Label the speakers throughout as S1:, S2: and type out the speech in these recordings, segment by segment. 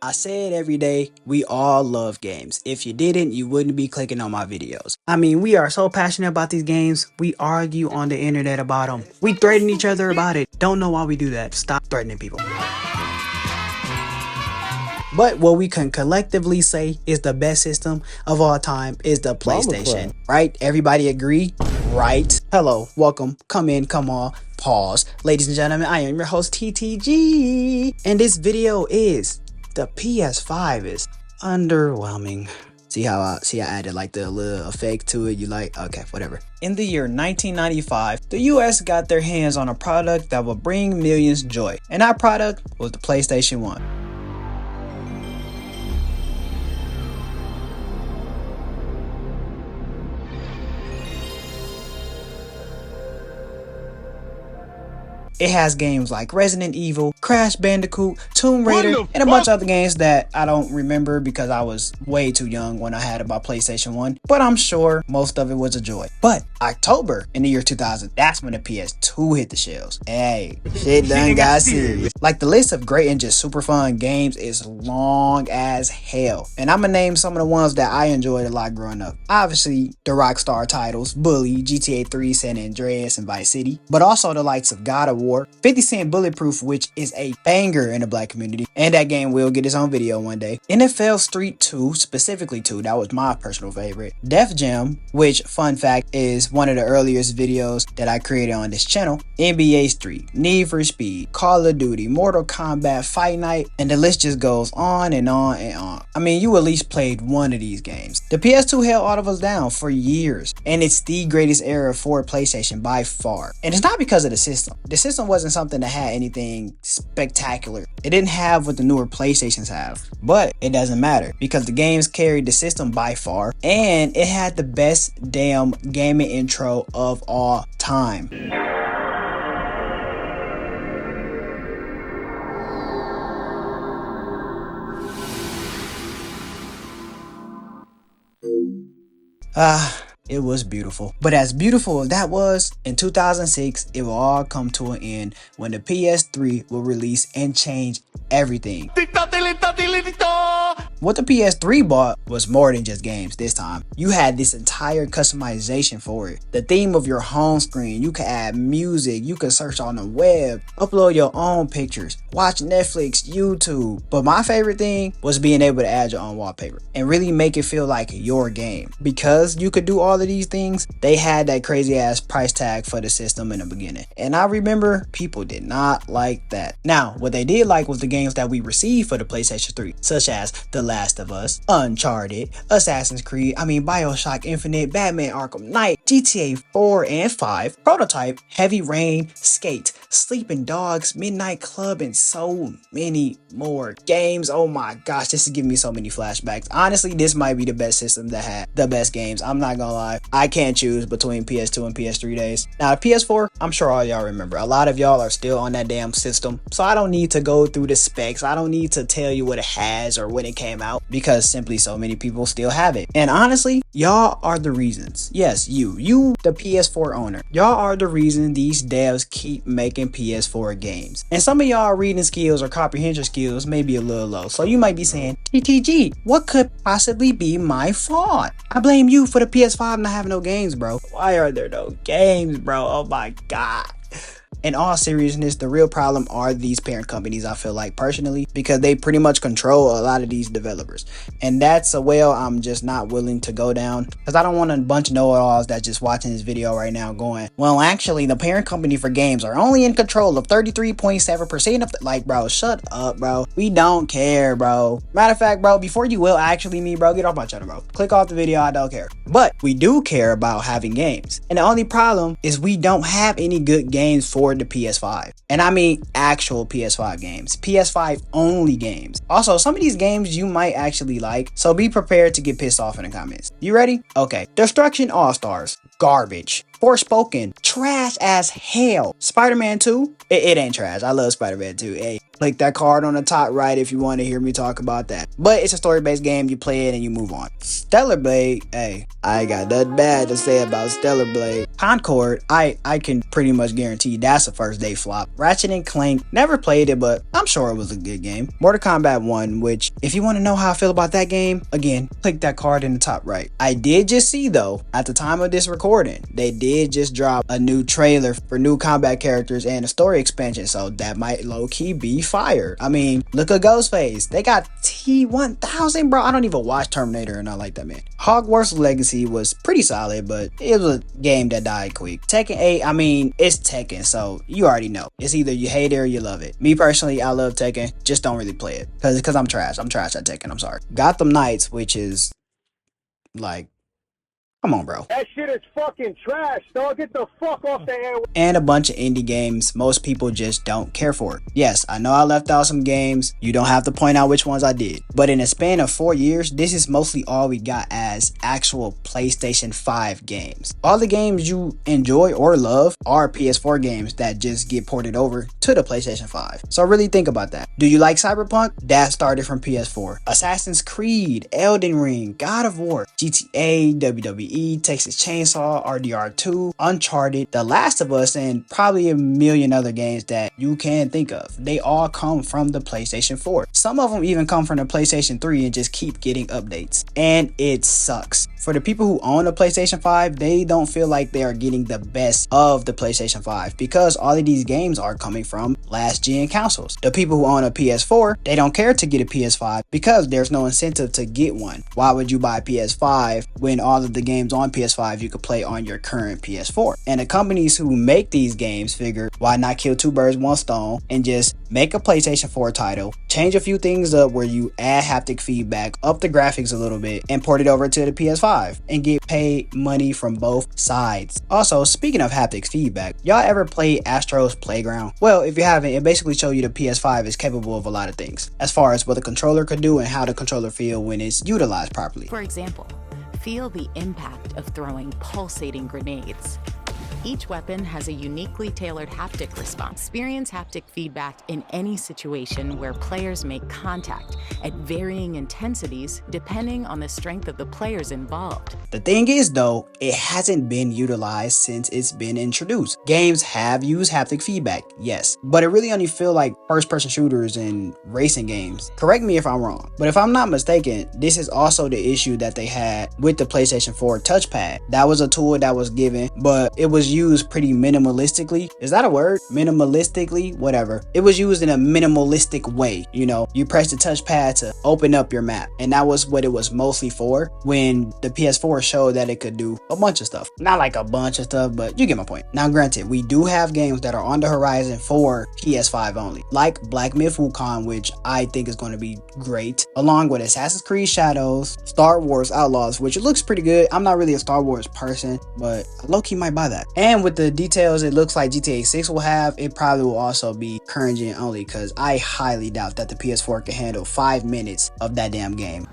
S1: I said every day, we all love games. If you didn't, you wouldn't be clicking on my videos. I mean, we are so passionate about these games. We argue on the internet about them. We threaten each other about it. Don't know why we do that. Stop threatening people. But what we can collectively say is the best system of all time is the PlayStation, right? Everybody agree? Right? Hello, welcome, come in, come on, pause. Ladies and gentlemen, I am your host TTG, and this video is the PS5 is underwhelming. See how I added like the little effect to it? You like? Okay, whatever. In the year 1995, the US got their hands on a product that will bring millions joy, and that product was the PlayStation 1. It has games like Resident Evil, Crash Bandicoot, Tomb Raider, and a bunch of other games that I don't remember because I was way too young when I had it my PlayStation 1. But I'm sure most of it was a joy. But October in the year 2000, that's when the PS2 hit the shelves. Hey, shit done got serious. Like, the list of great and just super fun games is long as hell. And I'm gonna name some of the ones that I enjoyed a lot growing up. Obviously, the Rockstar titles, Bully, GTA 3, San Andreas, and Vice City. But also the likes of God of War, 50 Cent Bulletproof, which is a banger in the black community, and that game will get its own video one day. NFL Street 2, specifically 2, that was my personal favorite. Def Jam, which, fun fact, is one of the earliest videos that I created on this channel. NBA Street, Need for Speed, Call of Duty, Mortal Kombat, Fight Night, and the list just goes on and on and on. I mean, you at least played one of these games. The PS2 held all of us down for years, and it's the greatest era for PlayStation by far. And it's not because of the system. The system wasn't something that had anything spectacular. It didn't have what the newer PlayStations have, but it doesn't matter because the games carried the system by far, and it had the best damn gaming intro of all time. It was beautiful. But as beautiful as that was, in 2006, it will all come to an end when the PS3 will release and change everything. What the PS3 bought was more than just games this time. You had this entire customization for it. The theme of your home screen, you could add music, you could search on the web, upload your own pictures, watch Netflix, YouTube. But my favorite thing was being able to add your own wallpaper and really make it feel like your game. Because you could do all of these things, they had that crazy ass price tag for the system in the beginning. And I remember people did not like that. Now, what they did like was the games that we received for the PlayStation 3, such as The Last of Us, Uncharted, Assassin's Creed, BioShock Infinite, Batman Arkham Knight, GTA 4 and 5, Prototype, Heavy Rain, Skate, Sleeping Dogs, Midnight Club, and so many more games. Oh my gosh, this is giving me so many flashbacks. Honestly, this might be the best system that had the best games. I'm not gonna lie. I can't choose between PS2 and PS3 days. Now, the PS4, I'm sure all y'all remember. A lot of y'all are still on that damn system, so I don't need to go through the specs. I don't need to tell you what it has or when it came out, because simply so many people still have it. And honestly, y'all are the reasons. Yes, you the PS4 owner, y'all are the reason these devs keep making PS4 games. And some of y'all reading skills or comprehension skills may be a little low, so you might be saying, TTG, what could possibly be my fault? I blame you for the PS5 not having no games, bro. Why are there no games, bro? Oh my god. In all seriousness, the real problem are these parent companies, I feel like, personally, because they pretty much control a lot of these developers. And that's a well I'm just not willing to go down, because I don't want a bunch of know-it-alls that's just watching this video right now going, well, actually, the parent company for games are only in control of 33.7% of the... Like, bro, shut up, bro. We don't care, bro. Matter of fact, bro, before you will actually me, bro, get off my channel, bro. Click off the video, I don't care. But we do care about having games. And the only problem is we don't have any good games for the PS5. And I mean actual PS5 games, PS5 only games. Also, some of these games you might actually like, so be prepared to get pissed off in the comments. You ready? Okay. Destruction All-Stars, garbage. Forspoken, trash as hell. Spider-Man 2, it ain't trash. I love Spider-Man 2. Hey, click that card on the top right if you want to hear me talk about that. But it's a story-based game. You play it and you move on. Stellar Blade, hey, I ain't got nothing bad to say about Stellar Blade. Concord, I can pretty much guarantee that's a first day flop. Ratchet and Clank, never played it, but I'm sure it was a good game. Mortal Kombat 1, which if you want to know how I feel about that game, again, click that card in the top right. I did just see though, at the time of this recording, they did just drop a new trailer for new combat characters and a story expansion, so that might low-key be fire. I mean, look at Ghostface. They got T-1000, bro. I don't even watch Terminator or not like that, man. Hogwarts Legacy was pretty solid, but it was a game that died quick. Tekken 8, I mean, it's Tekken, so you already know. It's either you hate it or you love it. Me personally, I love Tekken, just don't really play it. Cause I'm trash. I'm trash at Tekken, I'm sorry. Gotham Knights, which is like, come on, bro.
S2: That shit is fucking trash, dog. Get the fuck off the air.
S1: And a bunch of indie games most people just don't care for. Yes, I know I left out some games. You don't have to point out which ones I did. But in a span of 4 years, this is mostly all we got as actual PlayStation 5 games. All the games you enjoy or love are PS4 games that just get ported over to the PlayStation 5. So really think about that. Do you like Cyberpunk? That started from PS4. Assassin's Creed, Elden Ring, God of War, GTA, WWE, Texas Chainsaw, RDR2, Uncharted, The Last of Us, and probably a million other games that you can think of. They all come from the PlayStation 4. Some of them even come from the PlayStation 3 and just keep getting updates. And it sucks. For the people who own a PlayStation 5, they don't feel like they are getting the best of the PlayStation 5 because all of these games are coming from last gen consoles. The people who own a PS4, they don't care to get a PS5 because there's no incentive to get one. Why would you buy a PS5 when all of the games on PS5 you could play on your current PS4? And the companies who make these games figure, why not kill two birds one stone and just make a PlayStation 4 title, change a few things up where you add haptic feedback, up the graphics a little bit, and port it over to the PS5 and get paid money from both sides. Also, speaking of haptic feedback, y'all ever played Astro's Playground? Well, if you haven't, it basically shows you the PS5 is capable of a lot of things as far as what the controller could do and how the controller feel when it's utilized properly.
S3: For example, feel the impact of throwing pulsating grenades. Each weapon has a uniquely tailored haptic response. Experience haptic feedback in any situation where players make contact at varying intensities depending on the strength of the players involved.
S1: The thing is though, it hasn't been utilized since it's been introduced. Games have used haptic feedback, yes, but it really only feel like first-person shooters and racing games. Correct me if I'm wrong, but if I'm not mistaken, this is also the issue that they had with the PlayStation 4 touchpad. That was a tool that was given, but it was used pretty minimalistically. Is that a word? Minimalistically? Whatever. It was used in a minimalistic way. You know, you press the touchpad to open up your map, and that was what it was mostly for when the PS4 showed that it could do a bunch of stuff. Not like a bunch of stuff, but you get my point. Now granted, we do have games that are on the horizon for PS5 only, like Black Myth Wukong, which I think is going to be great, along with Assassin's Creed Shadows, Star Wars Outlaws, which it looks pretty good. I'm not really a Star Wars person, but I low-key might buy that. And with the details it looks like GTA 6 will have, it probably will also be current gen only, because I highly doubt that the PS4 can handle 5 minutes of that damn game.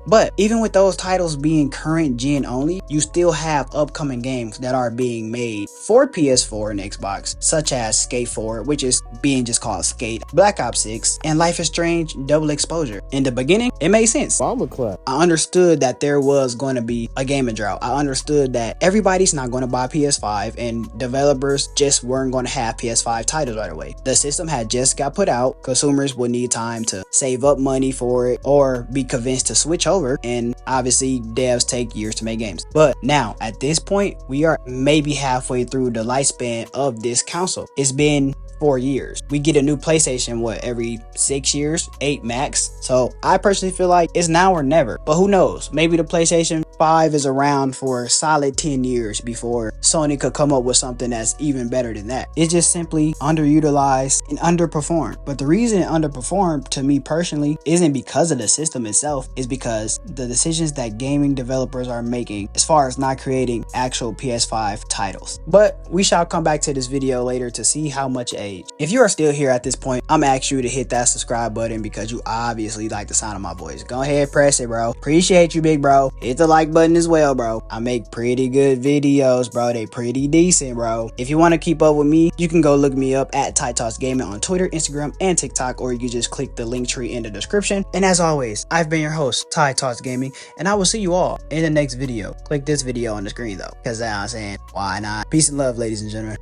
S1: But even with those titles being current gen only, you still have upcoming games that are being made for PS4 and Xbox, such as Skate 4, which is being just called Skate, Black Ops 6, and Life is Strange Double Exposure. In the beginning, it made sense.
S2: Bomber clap.
S1: I understood that there was going to be a gaming drought. I understood that everybody's not going to buy PS5 and developers just weren't going to have PS5 titles right away. The system had just got put out. Consumers would need time to save up money for it or be convinced to switch over, and obviously devs take years to make games. But now at this point, we are maybe halfway through the lifespan of this console. It's been 4 years. We get a new PlayStation, what, every 6 years, 8 max. So I personally feel like it's now or never, but who knows? Maybe the PlayStation 5 is around for a solid 10 years before Sony could come up with something that's even better than that. It's just simply underutilized and underperformed. But the reason it underperformed to me personally isn't because of the system itself, it's because the decisions that gaming developers are making as far as not creating actual PS5 titles. But we shall come back to this video later to see how much age. If you are still here at this point, I'm asking you to hit that subscribe button because you obviously like the sound of my voice. Go ahead, press it, bro. Appreciate you, big bro. Hit the like button as well, bro. I make pretty good videos, bro. They pretty decent, bro. If you want to keep up with me, you can go look me up at Talks Gaming on Twitter, Instagram, and TikTok, or you can just click the link tree in the description. And as always, I've been your host, Talks Gaming, and I will see you all in the next video. Click this video on the screen though, because I'm saying, why not? Peace and love, ladies and gentlemen.